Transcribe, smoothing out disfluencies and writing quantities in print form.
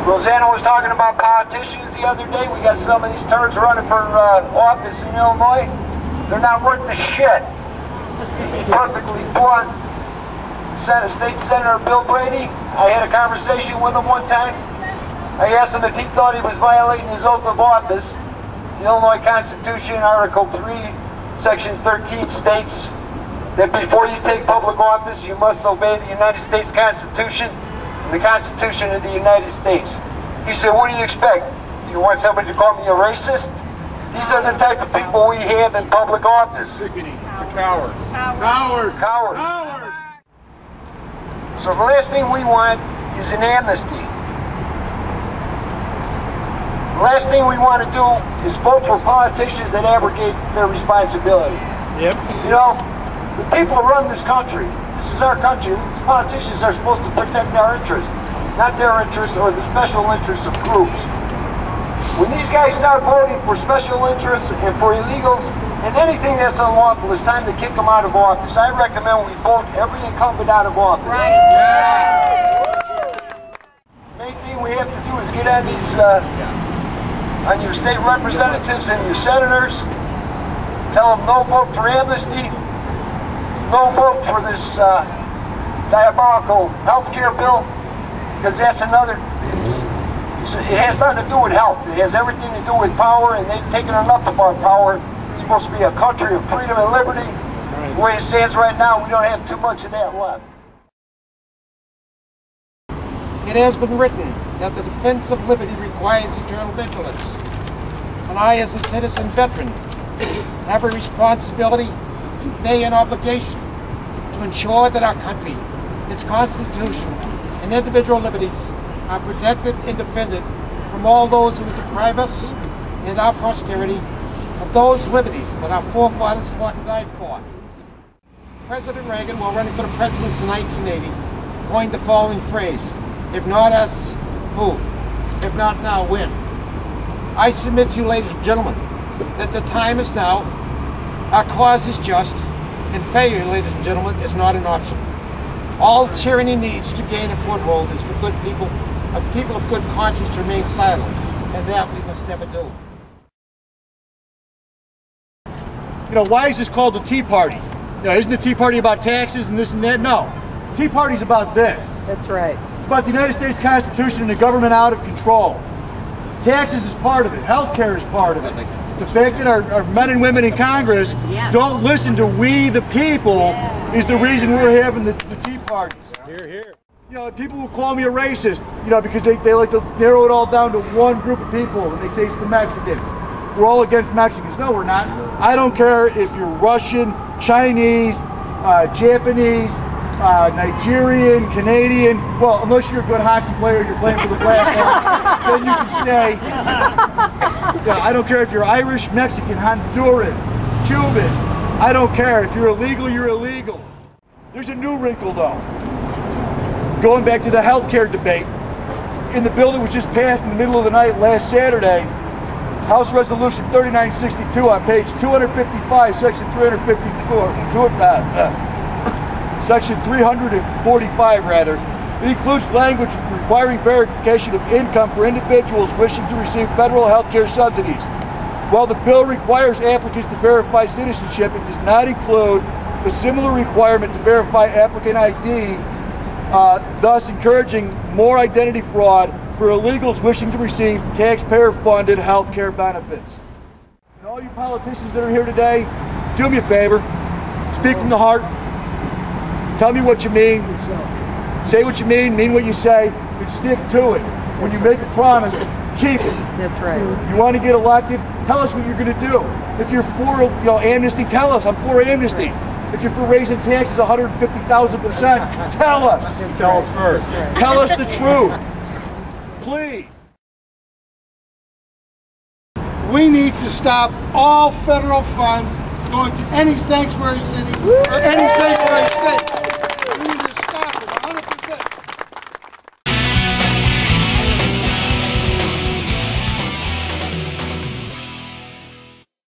Rosanna was talking about politicians the other day. We got some of these turds running for office in Illinois. They're not worth the shit. To be perfectly blunt, State Senator Bill Brady, I had a conversation with him one time. I asked him if he thought he was violating his oath of office. The Illinois Constitution, Article 3, Section 13 states that before you take public office, you must obey the United States Constitution and the Constitution of the United States. He said, what do you expect? Do you want somebody to call me a racist? These are the type of people we have in public office. Sickening. It's a coward. Coward. Coward. Coward. So the last thing we want is an amnesty. The last thing we want to do is vote for politicians that abrogate their responsibility. Yep. You know, the people who run this country, this is our country. These politicians are supposed to protect our interests, not their interests or the special interests of groups. When these guys start voting for special interests and for illegals and anything that's unlawful, it's time to kick them out of office. I recommend we vote every incumbent out of office. Right. Yeah. Main thing we have to do is get on these, on your state representatives and your senators. Tell them no vote for amnesty, no vote for this diabolical health care bill, because that's another. It has nothing to do with health. It has everything to do with power, and they've taken enough of our power. It's supposed to be a country of freedom and liberty. The way it stands right now, we don't have too much of that left. It has been written that the defense of liberty requires eternal vigilance. And I, as a citizen veteran, have a responsibility, nay, an obligation, to ensure that our country, its Constitution, and individual liberties are protected and defended from all those who deprive us and our posterity of those liberties that our forefathers fought and died for. President Reagan, while running for the presidency in 1980, coined the following phrase: if not us, who? If not now, when? I submit to you, ladies and gentlemen, that the time is now. Our cause is just, and failure, ladies and gentlemen, is not an option. All tyranny needs to gain a foothold is for good people, people of good conscience, to remain silent, and that we must never do. You know, why is this called the Tea Party? You know, isn't the Tea Party about taxes and this and that? No. Tea Party's about this. That's right. It's about the United States Constitution and the government out of control. Taxes is part of it. Healthcare is part of it. The fact that our men and women in Congress don't listen to we the people is the reason we're having the Tea Parties. Here, here. You know, people will call me a racist, you know, because they like to narrow it all down to one group of people, and they say it's the Mexicans. We're all against Mexicans. No, we're not. I don't care if you're Russian, Chinese, Japanese, Nigerian, Canadian. Well, unless you're a good hockey player and you're playing for the Blackhawks, then you can stay. Yeah, I don't care if you're Irish, Mexican, Honduran, Cuban. I don't care. If you're illegal, you're illegal. There's a new wrinkle, though. Going back to the healthcare debate, in the bill that was just passed in the middle of the night last Saturday, House Resolution 3962 on page 255, section 354, section 345 rather, it includes language requiring verification of income for individuals wishing to receive federal health care subsidies. While the bill requires applicants to verify citizenship, it does not include a similar requirement to verify applicant ID, thus encouraging more identity fraud for illegals wishing to receive taxpayer-funded health care benefits. And all you politicians that are here today, do me a favor, speak from the heart, tell me what you mean, say what you mean what you say, and stick to it. When you make a promise, keep it. That's right. You want to get elected, tell us what you're going to do. If you're for, amnesty, tell us, I'm for amnesty. If you're for raising taxes 150,000%, tell us. Tell us first. Tell us the truth. Please. We need to stop all federal funds going to any sanctuary city or any sanctuary state.